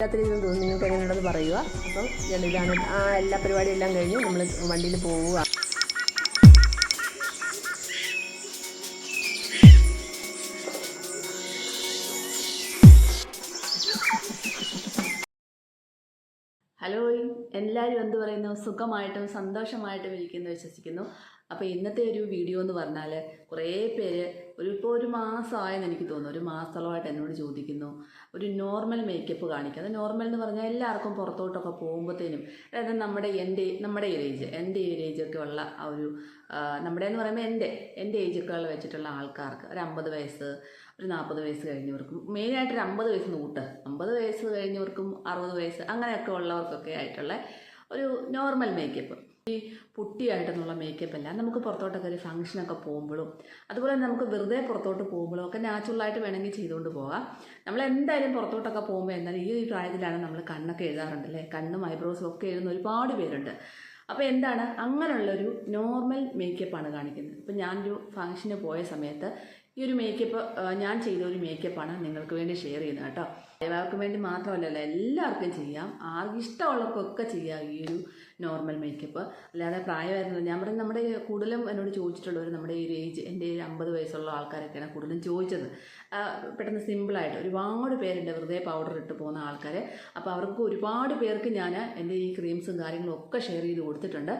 രാത്രിയൊന്നും തോന്നുന്നു നിങ്ങൾക്ക് എങ്ങനെയുള്ളത് പറയുക. അപ്പം ഇതാണ് എല്ലാ പരിപാടിയെല്ലാം കഴിഞ്ഞ് നമ്മൾ വണ്ടിയിൽ പോവുക. ഹലോ, എല്ലാവരും എന്ത് പറയുന്നു? സുഖമായിട്ടും സന്തോഷമായിട്ടും ഇരിക്കുന്നു വിശ്വസിക്കുന്നു. അപ്പോൾ ഇന്നത്തെ ഒരു വീഡിയോ എന്ന് പറഞ്ഞാൽ കുറേ പേര് ഇപ്പോൾ ഒരു മാസമായെന്ന് എനിക്ക് തോന്നുന്നു, ഒരു മാസത്തോളമായിട്ട് എന്നോട് ചോദിക്കുന്നു ഒരു നോർമൽ മേക്കപ്പ് കാണിക്കുക. അത് നോർമൽ എന്ന് പറഞ്ഞാൽ എല്ലാവർക്കും പുറത്തോട്ടൊക്കെ പോകുമ്പോഴത്തേനും, അതായത് നമ്മുടെ എൻ്റെ ഏജൊക്കെ ഉള്ള ആ ഒരു നമ്മുടെ എന്ന് പറയുമ്പോൾ എൻ്റെ ഏജൊക്കെ ഉള്ള വെച്ചിട്ടുള്ള ആൾക്കാർക്ക് ഒരു 50 വയസ്സ്, ഒരു 40 വയസ്സ് കഴിഞ്ഞവർക്കും, മെയിനായിട്ട് ഒരു 50 വയസ്സ് കൂട്ട്, 50 വയസ്സ് കഴിഞ്ഞവർക്കും 60 വയസ്സ് അങ്ങനെയൊക്കെ ഉള്ളവർക്കൊക്കെ ആയിട്ടുള്ള ഒരു നോർമൽ മേക്കപ്പ്. ഈ പുട്ടിയായിട്ടെന്നുള്ള മേക്കപ്പ് അല്ല, നമുക്ക് പുറത്തോട്ടൊക്കെ ഒരു ഫംഗ്ഷനൊക്കെ പോകുമ്പോഴും അതുപോലെ നമുക്ക് വെറുതെ പുറത്തോട്ട് പോകുമ്പോഴും ഒക്കെ നാച്ചുറലായിട്ട് വേണമെങ്കിൽ ചെയ്തുകൊണ്ട് പോകാം. നമ്മൾ എന്തായാലും പുറത്തോട്ടൊക്കെ പോകുമ്പോൾ എന്തായാലും ഈ ഒരു പ്രായത്തിലാണ് നമ്മൾ കണ്ണൊക്കെ എഴുതാറുണ്ടല്ലേ, കണ്ണും ഐബ്രോസും ഒക്കെ എഴുതുന്ന ഒരുപാട് പേരുണ്ട്. അപ്പോൾ എന്താണ് അങ്ങനെയുള്ളൊരു നോർമൽ മേക്കപ്പാണ് കാണിക്കുന്നത്. ഇപ്പം ഞാനൊരു ഫംഗ്ഷന് പോയ സമയത്ത് ഈ ഒരു മേക്കപ്പ് ഞാൻ ചെയ്ത ഒരു മേക്കപ്പാണ് നിങ്ങൾക്ക് വേണ്ടി ഷെയർ ചെയ്യുന്നത് കേട്ടോ. എല്ലാവർക്കും വേണ്ടി മാത്രമല്ലല്ലോ, എല്ലാവർക്കും ചെയ്യാം, ആർക്കും ഇഷ്ടമുള്ളവർക്കൊക്കെ ചെയ്യാം ഈ ഒരു നോർമൽ മേക്കപ്പ്. അല്ലാതെ പ്രായമായിരുന്നില്ല. ഞാൻ പറയുന്നത് നമ്മുടെ കൂടുതലും എന്നോട് ചോദിച്ചിട്ടുള്ളവർ നമ്മുടെ ഈ ഒരു ഏജ്, എൻ്റെ 50 വയസ്സുള്ള ആൾക്കാരൊക്കെയാണ് കൂടുതലും ചോദിച്ചത്. പെട്ടെന്ന് സിമ്പിളായിട്ട് ഒരുപാട് പേരുണ്ട് വെറുതെ പൗഡർ ഇട്ട് പോകുന്ന ആൾക്കാർ. അപ്പോൾ അവർക്ക് ഒരുപാട് പേർക്ക് ഞാൻ എൻ്റെ ഈ ക്രീംസും കാര്യങ്ങളും ഒക്കെ ഷെയർ ചെയ്ത് കൊടുത്തിട്ടുണ്ട്.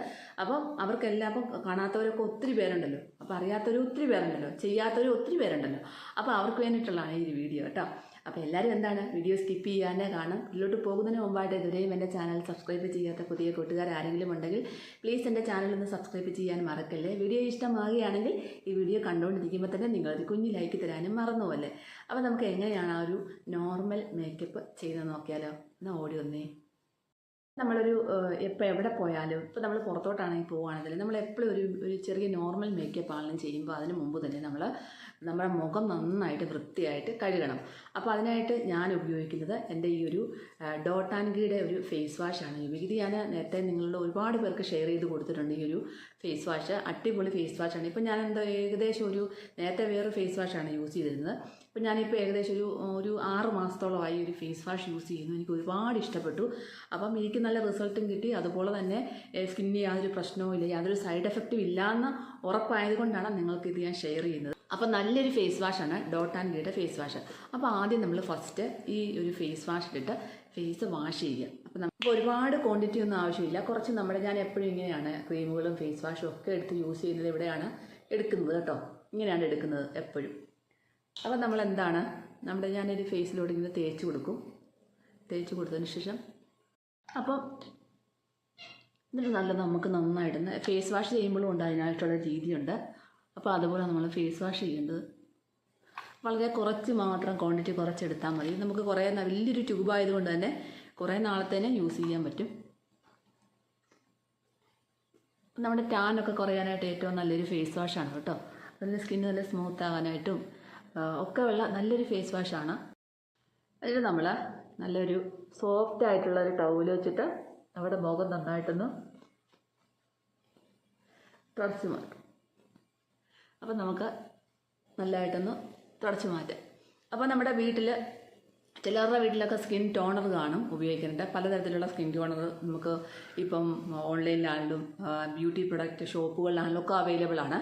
അപ്പം അവർക്കെല്ലാം, അപ്പം കാണാത്തവരൊക്കെ ഒത്തിരി പേരുണ്ടല്ലോ, അപ്പോൾ അറിയാത്തവർ ഒത്തിരി പേരുണ്ടല്ലോ, ചെയ്യാത്തവർ ഒത്തിരി പേരുണ്ടല്ലോ. അപ്പോൾ അവർക്ക് വേണ്ടിയിട്ടുള്ളതാണ് ഈ വീഡിയോ കേട്ടോ. അപ്പോൾ എല്ലാവരും എന്താണ് വീഡിയോ സ്കിപ്പ് ചെയ്യാനേ കാണും. ഇതിലോട്ട് പോകുന്നതിന് മുമ്പായിട്ട് ഇതുവരെയും എൻ്റെ ചാനൽ സബ്സ്ക്രൈബ് ചെയ്യാത്ത പുതിയ കൂട്ടുകാർ ആരെങ്കിലും ഉണ്ടെങ്കിൽ പ്ലീസ് എൻ്റെ ചാനൽ ഒന്ന് സബ്സ്ക്രൈബ് ചെയ്യാൻ മറക്കല്ലേ. വീഡിയോ ഇഷ്ടമാകുകയാണെങ്കിൽ ഈ വീഡിയോ കണ്ടുകൊണ്ടിരിക്കുമ്പോൾ തന്നെ നിങ്ങളൊരു കുഞ്ഞു ലൈക്ക് തരാനും മറന്നുപോലെ. അപ്പോൾ നമുക്ക് എങ്ങനെയാണ് ആ ഒരു നോർമൽ മേക്കപ്പ് ചെയ്ത് നോക്കിയാലോ? എന്നാൽ ഓടി വന്നേ. നമ്മളൊരു ഇപ്പോൾ എവിടെ പോയാലും, ഇപ്പോൾ നമ്മൾ പുറത്തോട്ടാണെങ്കിൽ പോവുകയാണെങ്കിൽ നമ്മൾ എപ്പോഴും ഒരു ചെറിയ നോർമൽ മേക്കപ്പ് ആണെങ്കിലും ചെയ്യുമ്പോൾ അതിന് മുമ്പ് തന്നെ നമ്മുടെ മുഖം നന്നായിട്ട് വൃത്തിയായിട്ട് കഴുകണം. അപ്പോൾ അതിനായിട്ട് ഞാൻ ഉപയോഗിക്കുന്നത് എൻ്റെ ഈ ഒരു ഡോട്ട് ആൻഡ് ഗീയുടെ ഒരു ഫേസ് വാഷാണ് ഉപയോഗിക്കുന്നത്. ഞാൻ നേരത്തെ നിങ്ങളുടെ ഒരുപാട് പേർക്ക് ഷെയർ ചെയ്ത് കൊടുത്തിട്ടുണ്ട് ഈ ഒരു ഫേസ് വാഷ്. അടിപൊളി ഫേസ് വാഷാണ്. ഇപ്പോൾ ഞാൻ ഏകദേശം നേരത്തെ വേറെ ഫേസ് വാഷാണ് യൂസ് ചെയ്തിരുന്നത്. ഇപ്പോൾ ഞാനിപ്പോൾ ഏകദേശം ഒരു 6 മാസത്തോളമായി ഒരു ഫേസ് വാഷ് യൂസ് ചെയ്യുന്നു. എനിക്ക് ഒരുപാട് ഇഷ്ടപ്പെട്ടു. അപ്പം എനിക്ക് നല്ല റിസൾട്ടും കിട്ടി. അതുപോലെ തന്നെ സ്കിന്നിന് യാതൊരു പ്രശ്നവും ഇല്ല, യാതൊരു സൈഡ് എഫക്റ്റും ഇല്ലയെന്ന് ഉറപ്പായതുകൊണ്ടാണ് നിങ്ങൾക്കിത് ഞാൻ ഷെയർ ചെയ്യുന്നത്. അപ്പോൾ നല്ലൊരു ഫേസ് വാഷാണ് ഡോട്ട് ആൻഡ് ഗീയുടെ ഫേസ് വാഷ്. അപ്പോൾ ആദ്യം നമ്മൾ ഫസ്റ്റ് ഈ ഒരു ഫേസ് വാഷ് ഇട്ടിട്ട് ഫേസ് വാഷ് ചെയ്യുക. അപ്പോൾ നമുക്ക് ഒരുപാട് ക്വാണ്ടിറ്റി ഒന്നും ആവശ്യമില്ല. കുറച്ച് ഞാൻ എപ്പോഴും ഇങ്ങനെയാണ് ക്രീമുകളും ഫേസ് വാഷും ഒക്കെ എടുത്ത് യൂസ് ചെയ്യുന്നത്, ഇവിടെയാണ് എടുക്കുന്നത് കേട്ടോ. ഇങ്ങനെയാണ് എടുക്കുന്നത് എപ്പോഴും. അപ്പോൾ നമ്മൾ എന്താണ് ഞാനൊരു ഫേസിലോട്ട് ഇങ്ങനെ തേച്ച് തേച്ച് കൊടുത്തതിന് ശേഷം അപ്പം എന്നിട്ട് നമുക്ക് നന്നായിടുന്ന ഫേസ് വാഷ് ചെയ്യുമ്പോഴും ഉണ്ട് അതിനായിട്ടുള്ള രീതിയുണ്ട്. അപ്പോൾ അതുപോലെ നമ്മൾ ഫേസ് വാഷ് ചെയ്യേണ്ടത് വളരെ കുറച്ച് മാത്രം, ക്വാണ്ടിറ്റി കുറച്ചെടുത്താൽ മതി. നമുക്ക് കുറേ വലിയൊരു ട്യൂബായതുകൊണ്ട് തന്നെ കുറേ നാളത്തേനെ യൂസ് ചെയ്യാൻ പറ്റും. നമ്മുടെ ടാനൊക്കെ കുറയാനായിട്ട് ഏറ്റവും നല്ലൊരു ഫേസ് വാഷാണ് കേട്ടോ. അതിൻ്റെ സ്കിന്ന് നല്ല സ്മൂത്ത് ആകാനായിട്ടും ഒക്കെ ഉള്ള നല്ലൊരു ഫേസ് വാഷാണ്. അതിൽ നമ്മൾ നല്ലൊരു സോഫ്റ്റ് ആയിട്ടുള്ള ഒരു ടവൽ വെച്ചിട്ട് അവിടെ മുഖം നന്നായിട്ടൊന്ന് തുടച്ച് മാറ്റും. അപ്പം നമുക്ക് നല്ലതായിട്ടൊന്ന് തുടച്ച് മാറ്റാം. അപ്പോൾ നമ്മുടെ ചിലരുടെ വീട്ടിലൊക്കെ സ്കിൻ ടോണർ കാണും ഉപയോഗിക്കുന്നുണ്ട്. പലതരത്തിലുള്ള സ്കിൻ ടോണർ നമുക്ക് ഇപ്പം ഓൺലൈനിലാണെങ്കിലും ബ്യൂട്ടി പ്രൊഡക്റ്റ് ഷോപ്പുകളിലാണെങ്കിലും ഒക്കെ അവൈലബിൾ ആണ്.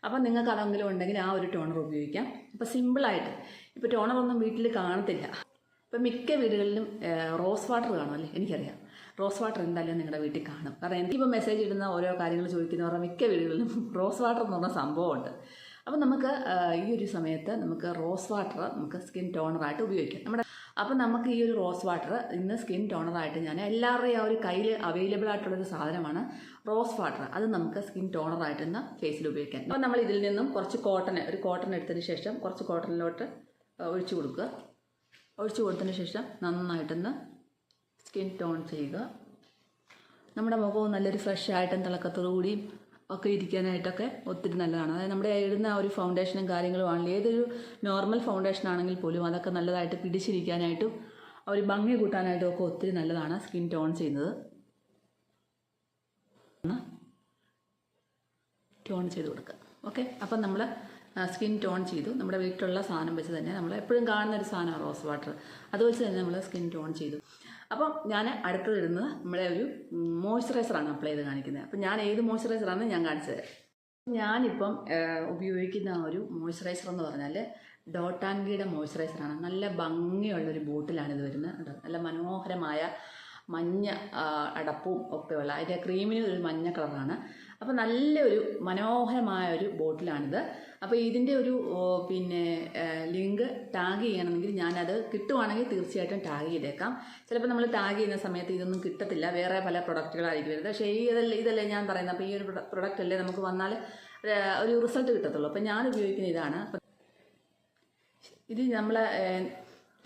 അപ്പം നിങ്ങൾക്ക് അതെങ്കിലും ഉണ്ടെങ്കിൽ ആ ഒരു ടോണർ ഉപയോഗിക്കാം. അപ്പോൾ സിമ്പിളായിട്ട്, ഇപ്പോൾ ടോണറൊന്നും വീട്ടിൽ കാണത്തില്ല. ഇപ്പം മിക്ക വീടുകളിലും റോസ് വാട്ടർ കാണുമല്ലേ, എനിക്കറിയാം. റോസ് വാട്ടർ എന്തായാലും നിങ്ങളുടെ വീട്ടിൽ കാണും. കാരണം എനിക്കിപ്പോൾ മെസ്സേജ് ഇടുന്ന ഓരോ കാര്യങ്ങൾ ചോദിക്കുന്നവരുടെ മിക്ക വീടുകളിലും റോസ് വാട്ടർ എന്ന് പറഞ്ഞ സംഭവമുണ്ട്. അപ്പോൾ നമുക്ക് ഈ ഒരു സമയത്ത് നമുക്ക് റോസ് വാട്ടർ നമുക്ക് സ്കിൻ ടോണറായിട്ട് ഉപയോഗിക്കാം. അപ്പോൾ നമുക്ക് ഈ ഒരു റോസ് വാട്ടർ ഇന്ന് സ്കിൻ ടോണറായിട്ട് ഞാൻ എല്ലാവരുടെയും ആ ഒരു കയ്യിൽ അവൈലബിൾ ആയിട്ടുള്ളൊരു സാധനമാണ് റോസ് വാട്ടർ. അത് നമുക്ക് സ്കിൻ ടോണറായിട്ട് ഇന്ന് ഫേസിൽ ഉപയോഗിക്കാം. അപ്പോൾ നമ്മൾ ഇതിൽ നിന്നും കുറച്ച് ഒരു കോട്ടൺ എടുത്തതിന് ശേഷം കുറച്ച് കോട്ടണിലോട്ട് ഒഴിച്ചു കൊടുക്കുക. ഒഴിച്ചു കൊടുത്തതിന് ശേഷം നന്നായിട്ടൊന്ന് സ്കിൻ ടോൺ ചെയ്യുക. നമ്മുടെ മുഖവും നല്ലൊരു ഫ്രഷ് ആയിട്ടും തിളക്കത്തോടുകൂടിയും ഒക്കെ ഇരിക്കാനായിട്ടൊക്കെ ഒത്തിരി നല്ലതാണ്. അതായത് നമ്മുടെ ഇടുന്ന ആ ഒരു ഫൗണ്ടേഷനും കാര്യങ്ങളും ആണെങ്കിൽ ഏതൊരു നോർമൽ ഫൗണ്ടേഷൻ ആണെങ്കിൽ പോലും അതൊക്കെ നല്ലതായിട്ട് പിടിച്ചിരിക്കാനായിട്ടും ഒരു ഭംഗി കൂട്ടാനായിട്ടും ഒക്കെ ഒത്തിരി നല്ലതാണ് സ്കിൻ ടോൺ ചെയ്യുന്നത്. ടോൺ ചെയ്ത് കൊടുക്കുക. ഓക്കെ, അപ്പം നമ്മൾ സ്കിൻ ടോൺ ചെയ്തു. നമ്മുടെ വീട്ടിലുള്ള സാധനം വെച്ച് തന്നെ, നമ്മൾ എപ്പോഴും കാണുന്ന ഒരു സാധനമാണ് റോസ് വാട്ടർ, അത് വെച്ച് തന്നെ നമ്മൾ സ്കിൻ ടോൺ ചെയ്തു. അപ്പം ഞാൻ അടുത്തത് ഇടുന്നത് നമ്മുടെ ഒരു മോയ്സ്ചറൈസറാണ് അപ്ലൈ ചെയ്ത് കാണിക്കുന്നത്. അപ്പം ഞാൻ ഏത് മോയ്സ്ചറൈസറാണെന്ന് ഞാൻ കാണിച്ചു തരാം. ഞാനിപ്പം ഉപയോഗിക്കുന്ന ഒരു മോയ്സ്ചറൈസർ എന്ന് പറഞ്ഞാൽ ഡോട്ട് ആൻഡ് ഗിയുടെ മോയ്സ്ചറൈസറാണ്. നല്ല ഭംഗിയുള്ളൊരു ബോട്ടിലാണ് ഇത് വരുന്നത്. നല്ല മനോഹരമായ മഞ്ഞ അടപ്പും ഒക്കെയുള്ള, അതിൻ്റെ ക്രീമിന് ഒരു മഞ്ഞ കളറാണ്. അപ്പോൾ നല്ലൊരു മനോഹരമായ ഒരു ബോട്ടിലാണിത്. അപ്പോൾ ഇതിൻ്റെ ഒരു ലിങ്ക് ടാഗ് ചെയ്യണമെങ്കിൽ ഞാനത് കിട്ടുവാണെങ്കിൽ തീർച്ചയായിട്ടും ടാഗ് ചെയ്തേക്കാം. ചിലപ്പോൾ നമ്മൾ ടാഗ് ചെയ്യുന്ന സമയത്ത് ഇതൊന്നും കിട്ടത്തില്ല, വേറെ പല പ്രൊഡക്റ്റുകളായിരിക്കും വരുന്നത്. പക്ഷേ ഇതല്ലേ ഞാൻ പറയുന്നത്. അപ്പോൾ ഈ ഒരു പ്രൊഡക്റ്റ് അല്ലേ നമുക്ക് വന്നാൽ ഒരു റിസൾട്ട് കിട്ടത്തുള്ളൂ. അപ്പോൾ ഞാൻ ഉപയോഗിക്കുന്ന ഇതാണ്. ഇത് നമ്മൾ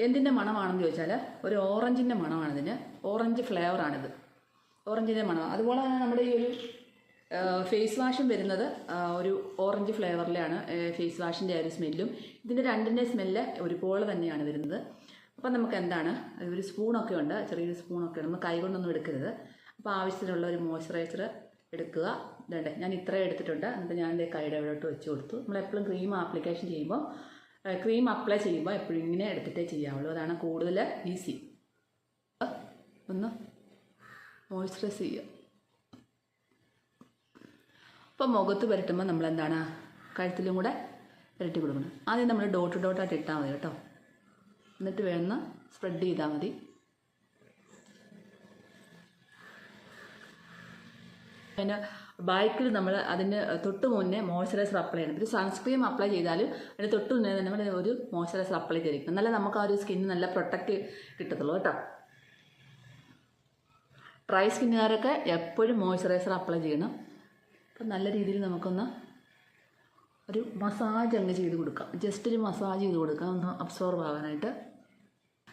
എന്തിൻ്റെ മണമാണെന്ന് ചോദിച്ചാൽ ഒരു ഓറഞ്ചിൻ്റെ മണമാണിതിന്. ഓറഞ്ച് ഫ്ലേവറാണിത്, ഓറഞ്ചിൻ്റെ മണം. അതുപോലെ തന്നെ നമ്മുടെ ഈ ഒരു ഫേസ് വാഷും വരുന്നത് ഒരു ഓറഞ്ച് ഫ്ലേവറിലാണ്. ഫേസ് വാഷിൻ്റെ ഒരു സ്മെല്ലും ഇതിൻ്റെ രണ്ടിൻ്റെ സ്മെല്ല് ഒരുപോലെ തന്നെയാണ് വരുന്നത്. അപ്പം നമുക്ക് എന്താണ്, ഒരു സ്പൂണൊക്കെ ഉണ്ട്, ചെറിയൊരു സ്പൂണൊക്കെ ഉണ്ട്. നമ്മൾ കൈ കൊണ്ടൊന്നും എടുക്കരുത്. അപ്പോൾ ആവശ്യത്തിനുള്ള ഒരു മോയ്സ്ചറൈസർ എടുക്കുക. ഇതുണ്ട്, ഞാൻ ഇത്രയും എടുത്തിട്ടുണ്ട്. എന്നിട്ട് ഞാൻ എൻ്റെ കൈയുടെ ഇവിടോട്ട് വെച്ച് കൊടുത്തു. നമ്മളെപ്പോഴും ക്രീം ആപ്ലിക്കേഷൻ ചെയ്യുമ്പോൾ, ക്രീം അപ്ലൈ ചെയ്യുമ്പോൾ എപ്പോഴും ഇങ്ങനെ എടുത്തിട്ടേ ചെയ്യാവുള്ളൂ. അതാണ് കൂടുതൽ ഈസി. ഒന്ന് മോയ്സ്ചറൈസ് ചെയ്യുക. അപ്പോൾ മുഖത്ത് പുരട്ടുമ്പോൾ നമ്മളെന്താണ്, കഴുത്തിലും കൂടെ പുരട്ടി കൊടുക്കണം. ആദ്യം നമ്മൾ ഡോട്ട് ഡോട്ടായിട്ട് ഇട്ടാൽ മതി കേട്ടോ. എന്നിട്ട് വേണമെന്ന് സ്പ്രെഡ് ചെയ്താൽ മതി. അതിൻ്റെ ബാക്കിൽ നമ്മൾ അതിന് തൊട്ട് മുന്നേ മോയ്സ്ചറൈസർ അപ്ലൈ ചെയ്യണം. ഒരു സൺസ്ക്രീം അപ്ലൈ ചെയ്താലും അതിന് തൊട്ട് മുന്നേ തന്നെ നമ്മൾ ഒരു മോയ്സ്ചറൈസർ അപ്ലൈ ചെയ്തിരിക്കണം. എന്നാലേ നമുക്ക് ആ ഒരു സ്കിന്ന് നല്ല പ്രൊട്ടക്റ്റ് കിട്ടത്തുള്ളൂ കേട്ടോ. ഡ്രൈ സ്കിന്നുകാരൊക്കെ എപ്പോഴും മോയ്സ്ചറൈസർ അപ്ലൈ ചെയ്യണം. അപ്പം നല്ല രീതിയിൽ നമുക്കൊന്ന് ഒരു മസാജ് അങ്ങ് ചെയ്ത് കൊടുക്കാം. ജസ്റ്റ് ഒരു മസാജ് ചെയ്ത് കൊടുക്കാം, ഒന്ന് അബ്സോർബ് ആകാനായിട്ട്.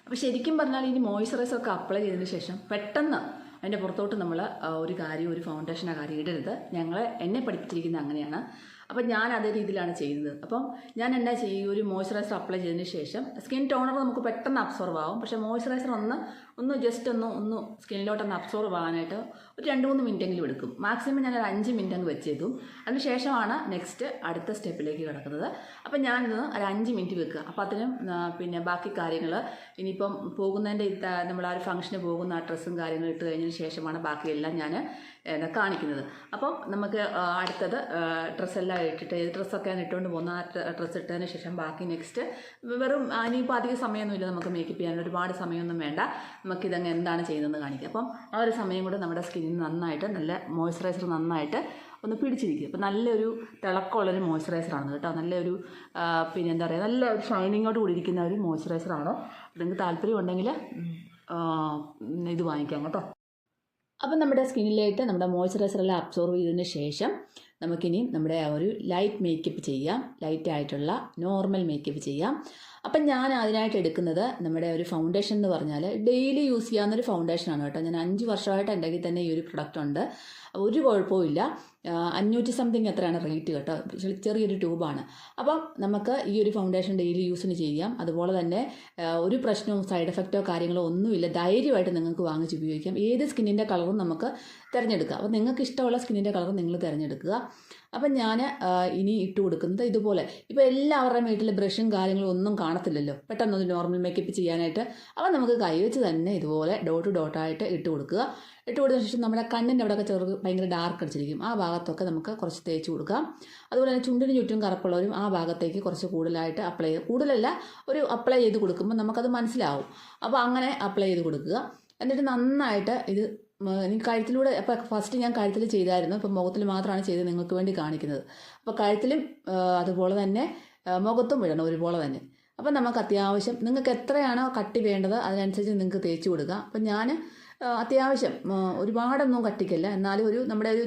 അപ്പോൾ ശരിക്കും പറഞ്ഞാൽ ഇനി മോയ്സ്ചറൈസറൊക്കെ അപ്ലൈ ചെയ്തതിന് ശേഷം പെട്ടെന്ന് അതിൻ്റെ പുറത്തോട്ട് നമ്മൾ ഒരു ഫൗണ്ടേഷനോ കാര്യം ഇടരുത്. എന്നെ പഠിപ്പിച്ചിരിക്കുന്നത് അങ്ങനെയാണ്. അപ്പം ഞാൻ അതേ രീതിയിലാണ് ചെയ്യുന്നത്. അപ്പം ഞാൻ എന്നാ ചെയ്യും, ഒരു മോയ്സ്ചറൈസർ അപ്ലൈ ചെയ്തതിന് ശേഷം സ്കിൻ ടോണർ നമുക്ക് പെട്ടെന്ന് അബ്സോർബ് ആവും. പക്ഷേ മോയ്സ്ചറൈസർ ഒന്ന് ജസ്റ്റ് ഒന്ന് സ്കിന്നിലോട്ടൊന്ന് അബ്സോർബ് ആകാനായിട്ട് ഒരു 2-3 മിനിറ്റെങ്കിലും എടുക്കും. മാക്സിമം ഞാൻ ഒരു 5 മിനിറ്റ് അങ്ങ് വെച്ചേക്കും. അതിന് ശേഷമാണ് നെക്സ്റ്റ് അടുത്ത സ്റ്റെപ്പിലേക്ക് കിടക്കുന്നത്. അപ്പം ഞാനിത് ഒരു 5 മിനിറ്റ് വെക്കുക. അപ്പോൾ അതിനും ബാക്കി കാര്യങ്ങൾ ഇനിയിപ്പം പോകുന്നതിൻ്റെ നമ്മൾ ആ ഒരു ഫംഗ്ഷന് പോകുന്ന ആ ഡ്രസ്സും കാര്യങ്ങളും ഇട്ട് കഴിഞ്ഞതിന് ശേഷമാണ് ബാക്കിയെല്ലാം ഞാൻ കാണിക്കുന്നത്. അപ്പം നമുക്ക് അടുത്തത് ഡ്രസ്സെല്ലാം ഇട്ടിട്ട്, ഏത് ഡ്രസ്സൊക്കെയാണ് ഇട്ടുകൊണ്ട് പോകുന്ന ആ ഡ്രസ്സ് ഇട്ടതിന് ശേഷം ബാക്കി നെക്സ്റ്റ് വെറും ഇനിയിപ്പോൾ അധികം സമയമൊന്നുമില്ല നമുക്ക് മേക്കപ്പ് ചെയ്യാൻ, ഒരുപാട് സമയമൊന്നും വേണ്ട. നമുക്കിതങ്ങ് എന്താണ് ചെയ്യുന്നതെന്ന് കാണിക്കാം. അപ്പം ആ ഒരു സമയം കൊണ്ട് നമ്മുടെ സ്കിന്നിന് നന്നായിട്ട് നല്ല മോയ്സ്ചറൈസർ നന്നായിട്ട് ഒന്ന് പിടിച്ചിരിക്കും. അപ്പോൾ നല്ലൊരു തിളക്കമുള്ളൊരു മോയ്സ്ചറൈസറാണ് കേട്ടോ. നല്ലൊരു എന്താ പറയുക, നല്ല ഒരു ഷൈനിങ്ങോട് കൂടി ഇരിക്കുന്ന ഒരു മോയ്സ്ചറൈസറാണ്. നിങ്ങൾക്ക് താല്പര്യം ഉണ്ടെങ്കിൽ ഇത് വാങ്ങിക്കാം കേട്ടോ. അപ്പം നമ്മുടെ സ്കിന്നിലായിട്ട് നമ്മുടെ മോയ്സ്ചറൈസറെല്ലാം അബ്സോർവ് ചെയ്തതിന് ശേഷം നമുക്കിനിയും നമ്മുടെ ആ ഒരു ലൈറ്റ് മേക്കപ്പ് ചെയ്യാം. ലൈറ്റായിട്ടുള്ള നോർമൽ മേക്കപ്പ് ചെയ്യാം. അപ്പം ഞാൻ അതിനായിട്ട് എടുക്കുന്നത് നമ്മുടെ ഒരു ഫൗണ്ടേഷൻ എന്ന് പറഞ്ഞാൽ ഡെയിലി യൂസ് ചെയ്യാവുന്നൊരു ഫൗണ്ടേഷനാണ് കേട്ടോ. ഞാൻ 5 വർഷമായിട്ട് എൻ്റെ കയ്യിൽ തന്നെ ഈ ഒരു പ്രൊഡക്റ്റ് ഉണ്ട്. ഒരു കുഴപ്പമില്ല. 500 സംതിങ് എത്രയാണ് റേറ്റ് കേട്ടോ. ചെറിയൊരു ട്യൂബാണ്. അപ്പം നമുക്ക് ഈ ഒരു ഫൗണ്ടേഷൻ ഡെയിലി യൂസിന് ചെയ്യാം. അതുപോലെ തന്നെ ഒരു പ്രശ്നവും സൈഡ് എഫക്റ്റോ കാര്യങ്ങളോ ഒന്നുമില്ല. ധൈര്യമായിട്ട് നിങ്ങൾക്ക് വാങ്ങിച്ച് ഉപയോഗിക്കാം. ഏത് സ്കിന്നിൻ്റെ കളറും നമുക്ക് തിരഞ്ഞെടുക്കാം. അപ്പോൾ നിങ്ങൾക്ക് ഇഷ്ടമുള്ള സ്കിന്നിൻ്റെ കളർ നിങ്ങൾ തിരഞ്ഞെടുക്കുക. അപ്പം ഞാൻ ഇനി ഇട്ട് കൊടുക്കുന്നത് ഇതുപോലെ. ഇപ്പോൾ എല്ലാവരുടെയും വീട്ടിൽ ബ്രഷും കാര്യങ്ങളും ഒന്നും കാണത്തില്ലല്ലോ. പെട്ടെന്നൊന്ന് നോർമൽ മേക്കപ്പ് ചെയ്യാനായിട്ട് അപ്പം നമുക്ക് കൈ വെച്ച് തന്നെ ഇതുപോലെ ഡോട്ട് ഡോട്ടായിട്ട് ഇട്ട് കൊടുക്കുക. ഇട്ട് കൊടുത്തതിന് ശേഷം നമ്മുടെ കണ്ണിൻ്റെ അവിടെയൊക്കെ ഭയങ്കര ഡാർക്ക് അടിച്ചിരിക്കും. ആ ഭാഗത്തൊക്കെ നമുക്ക് കുറച്ച് തേച്ച് കൊടുക്കാം. അതുപോലെ തന്നെ ചുണ്ടിന് ചുറ്റും കറുപ്പുള്ളവരും ആ ഭാഗത്തേക്ക് കുറച്ച് കൂടുതലായിട്ട് കൂടുതലല്ല, ഒരു അപ്ലൈ ചെയ്ത് കൊടുക്കുമ്പോൾ നമുക്കത് മനസ്സിലാവും. അപ്പോൾ അങ്ങനെ അപ്ലൈ ചെയ്ത് കൊടുക്കുക. എന്നിട്ട് നന്നായിട്ട് ഇത് കഴുത്തിലൂടെ, അപ്പോൾ ഫസ്റ്റ് ഞാൻ കഴുത്തിൽ ചെയ്തായിരുന്നു. ഇപ്പോൾ മുഖത്തിൽ മാത്രമാണ് ചെയ്ത് നിങ്ങൾക്ക് വേണ്ടി കാണിക്കുന്നത്. അപ്പോൾ കഴുത്തിലും അതുപോലെ തന്നെ മുഖത്തും ഇടണം ഒരുപോലെ തന്നെ. അപ്പം നമുക്ക് അത്യാവശ്യം നിങ്ങൾക്ക് എത്രയാണോ കട്ടി വേണ്ടത് അതിനനുസരിച്ച് നിങ്ങൾക്ക് തേച്ച് കൊടുക്കുക. അപ്പം ഞാൻ അത്യാവശ്യം ഒരുപാടൊന്നും കട്ടിക്കല്ല, എന്നാലും നമ്മുടെ ഒരു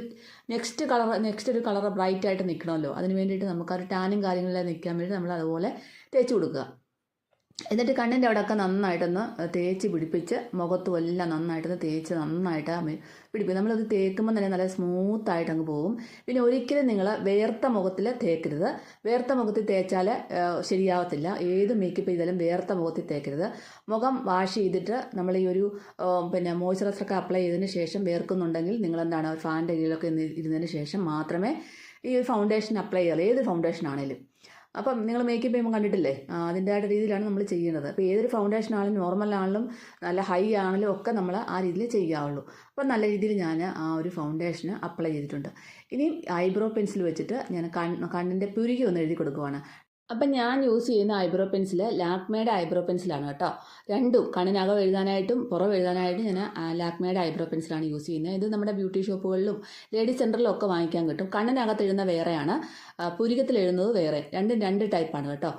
നെക്സ്റ്റ് ഒരു കളർ ബ്രൈറ്റായിട്ട് നിൽക്കണമല്ലോ. അതിന് വേണ്ടിയിട്ട് നമുക്ക് ആ ഒരു ടാനും കാര്യങ്ങളെല്ലാം നിൽക്കാൻ വേണ്ടി നമ്മൾ അതുപോലെ തേച്ച് കൊടുക്കുക. എന്നിട്ട് കണ്ണിൻ്റെ അവിടെയൊക്കെ നന്നായിട്ടൊന്ന് തേച്ച് പിടിപ്പിച്ച് മുഖത്തും എല്ലാം നന്നായിട്ടൊന്ന് തേച്ച് നന്നായിട്ട് പിടിപ്പിക്കും. നമ്മളത് തേക്കുമ്പോൾ തന്നെ നല്ല സ്മൂത്തായിട്ട് അങ്ങ് പോകും. പിന്നെ ഒരിക്കലും നിങ്ങൾ വേർത്ത മുഖത്തിൽ തേക്കരുത്. വേർത്ത മുഖത്തിൽ തേച്ചാൽ ശരിയാവത്തില്ല. ഏത് മേക്കപ്പ് ചെയ്താലും വേർത്ത മുഖത്തിൽ തേക്കരുത്. മുഖം വാഷ് ചെയ്തിട്ട് നമ്മൾ ഈ ഒരു മോയ്സ്ചറൈസറൊക്കെ അപ്ലൈ ചെയ്തതിന് ശേഷം വേർക്കുന്നുണ്ടെങ്കിൽ നിങ്ങളെന്താണ് ഫാനിൻ്റെ കീഴിലൊക്കെ ഇരുന്നതിന് ശേഷം മാത്രമേ ഈ ഫൗണ്ടേഷൻ അപ്ലൈ ചെയ്യാറ്, ഏത് ഫൗണ്ടേഷൻ ആണെങ്കിലും. അപ്പം നിങ്ങൾ മേക്കപ്പ് ചെയ്യുമ്പോൾ കണ്ടിട്ടില്ലേ, അതിൻ്റെതായിട്ട് രീതിയിലാണ് നമ്മൾ ചെയ്യുന്നത്. അപ്പോൾ ഏതൊരു ഫൗണ്ടേഷൻ ആണെങ്കിലും നോർമൽ ആണെങ്കിലും നല്ല ഹൈ ആണെങ്കിലും ഒക്കെ നമ്മൾ ആ രീതിയിൽ ചെയ്യാവുള്ളൂ. അപ്പം നല്ല രീതിയിൽ ഞാൻ ആ ഒരു ഫൗണ്ടേഷന് അപ്ലൈ ചെയ്തിട്ടുണ്ട്. ഇനി ഐബ്രോ പെൻസിൽ വെച്ചിട്ട് ഞാൻ കണ്ണിൻ്റെ പുരുകി ഒന്ന് എഴുതി കൊടുക്കുവാണ്. അപ്പം ഞാൻ യൂസ് ചെയ്യുന്ന ഐബ്രോ പെൻസിൽ ലാക്മേയുടെ ഐബ്രോ പെൻസിലാണ് കേട്ടോ. രണ്ടും കണ്ണിനകം എഴുതാനായിട്ടും പുറം എഴുതാനായിട്ടും ഞാൻ ലാക്മേയുടെ ഐബ്രോ പെൻസിലാണ് യൂസ് ചെയ്യുന്നത്. ഇത് നമ്മുടെ ബ്യൂട്ടി ഷോപ്പുകളിലും ലേഡീസ് സെൻറ്ററിലും ഒക്കെ വാങ്ങിക്കാൻ കിട്ടും. കണ്ണിനകത്ത് എഴുതുന്ന വേറെയാണ്, പുരികത്തിൽ എഴുതുന്നത് വേറെ. രണ്ടും രണ്ട് ടൈപ്പാണ് കേട്ടോ.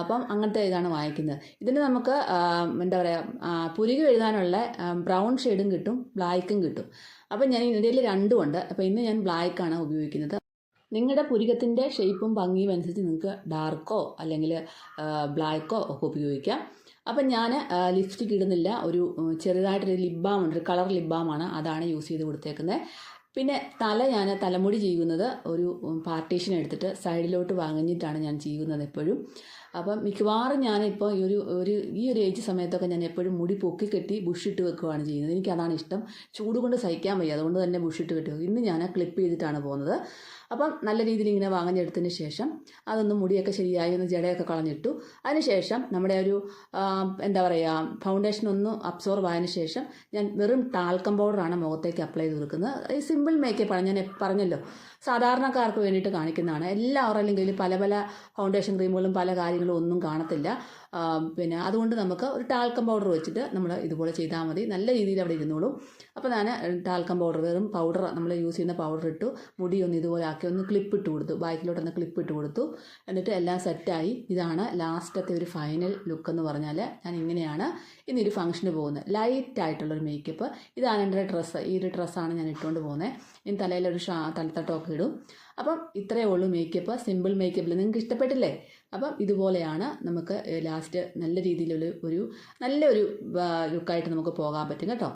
അപ്പം അങ്ങനത്തെ ഇതാണ് വാങ്ങിക്കുന്നത്. ഇതിന് നമുക്ക് എന്താ പറയുക, പുരികം എഴുതാനുള്ള ബ്രൗൺ ഷെയ്ഡും കിട്ടും, ബ്ലാക്കും കിട്ടും. അപ്പം ഞാൻ ഇതിൽ രണ്ടും ഉണ്ട്. അപ്പോൾ ഇന്ന് ഞാൻ ബ്ലാക്കാണ് ഉപയോഗിക്കുന്നത്. നിങ്ങളുടെ പുരികത്തിൻ്റെ ഷേപ്പും ഭംഗിയും അനുസരിച്ച് നിങ്ങൾക്ക് ഡാർക്കോ അല്ലെങ്കിൽ ബ്ലാക്കോ ഒക്കെ ഉപയോഗിക്കാം. അപ്പം ഞാൻ ലിപ്സ്റ്റിക് ഇടുന്നില്ല. ഒരു ചെറുതായിട്ടൊരു ലിപ് ബാം ഉണ്ട്, ഒരു കളർ ലിപ് ബാമാണ്, അതാണ് യൂസ് ചെയ്ത് കൊടുത്തേക്കുന്നത്. പിന്നെ ഞാൻ തലമുടി ചെയ്യുന്നത് ഒരു പാർട്ടീഷൻ എടുത്തിട്ട് സൈഡിലോട്ട് വാങ്ങിച്ചിട്ടാണ് ഞാൻ ചെയ്യുന്നത് എപ്പോഴും. അപ്പം മിക്കവാറും ഞാനിപ്പോൾ ഈ ഒരു ഏജ് സമയത്തൊക്കെ ഞാൻ എപ്പോഴും മുടി പൊക്കി കെട്ടി ബുഷിട്ട് വെക്കുകയാണ് ചെയ്യുന്നത്. എനിക്കതാണ് ഇഷ്ടം. ചൂട് കൊണ്ട് സഹിക്കാൻ വയ്യ, അതുകൊണ്ട് തന്നെ ബുഷിട്ട് കെട്ടി വെക്കും. ഇന്ന് ഞാൻ ക്ലിപ്പ് ചെയ്തിട്ടാണ് പോകുന്നത്. അപ്പം നല്ല രീതിയിൽ ഇങ്ങനെ വാങ്ങഞ്ഞെടുത്തതിന് ശേഷം അതൊന്ന് മുടിയൊക്കെ ശരിയായി ഒന്ന് ജടയൊക്കെ കളഞ്ഞിട്ടു. അതിനുശേഷം നമ്മുടെ ഒരു എന്താ പറയുക, ഫൗണ്ടേഷൻ ഒന്ന് അബ്സോർവ് ആയതിനു ശേഷം ഞാൻ വെറും ടാൽക്കം പൗഡറാണ് മുഖത്തേക്ക് അപ്ലൈ ചെയ്ത് കൊടുക്കുന്നത്. ഈ സിമ്പിൾ മേക്കപ്പാണ്, ഞാൻ പറഞ്ഞല്ലോ, സാധാരണക്കാർക്ക് വേണ്ടിയിട്ട് കാണിക്കുന്നതാണ്. എല്ലാവരുടെയും കയ്യിൽ പല പല ഫൗണ്ടേഷൻ ക്രീമുകളും പല കാര്യങ്ങളും ഒന്നും കാണത്തില്ല. പിന്നെ അതുകൊണ്ട് നമുക്ക് ഒരു ടാൽക്കം പൗഡർ വെച്ചിട്ട് നമ്മൾ ഇതുപോലെ ചെയ്താൽ മതി. നല്ല രീതിയിൽ അവിടെ ഇരുന്നോളും. അപ്പോൾ ഞാൻ ടാൽക്കം പൗഡർ, വെറും പൗഡർ, നമ്മൾ യൂസ് ചെയ്യുന്ന പൗഡർ ഇട്ടു. മുടി ഒന്ന് ഇതുപോലെ ആക്കി ഒന്ന് ക്ലിപ്പ് ഇട്ട് കൊടുത്തു, ബാക്കിലോട്ടൊന്ന് ക്ലിപ്പ് ഇട്ട് കൊടുത്തു. എന്നിട്ട് എല്ലാം സെറ്റായി. ഇതാണ് ലാസ്റ്റത്തെ ഒരു ഫൈനൽ ലുക്ക് എന്ന് പറഞ്ഞാൽ. ഞാൻ ഇങ്ങനെയാണ് ഇനി ഒരു ഫംഗ്ഷന് പോകുന്നത്. ലൈറ്റായിട്ടുള്ളൊരു മേക്കപ്പ്. ഇതാണ് എൻ്റെ ഡ്രസ്സ്. ഈ ഒരു ഡ്രസ്സാണ് ഞാൻ ഇട്ടുകൊണ്ട് പോകുന്നത്. ഇനി തലയിലൊരു തലത്തട്ടമൊക്കെ ഇടും. അപ്പം ഇത്രയേ ഉള്ളൂ മേക്കപ്പ്. സിമ്പിൾ മേക്കപ്പിൽ നിങ്ങൾക്ക് ഇഷ്ടപ്പെട്ടില്ലേ? അപ്പം ഇതുപോലെയാണ് നമുക്ക് ലാസ്റ്റ് നല്ല രീതിയിലുള്ള നല്ലൊരു ലുക്കായിട്ട് നമുക്ക് പോകാൻ പറ്റും കേട്ടോ.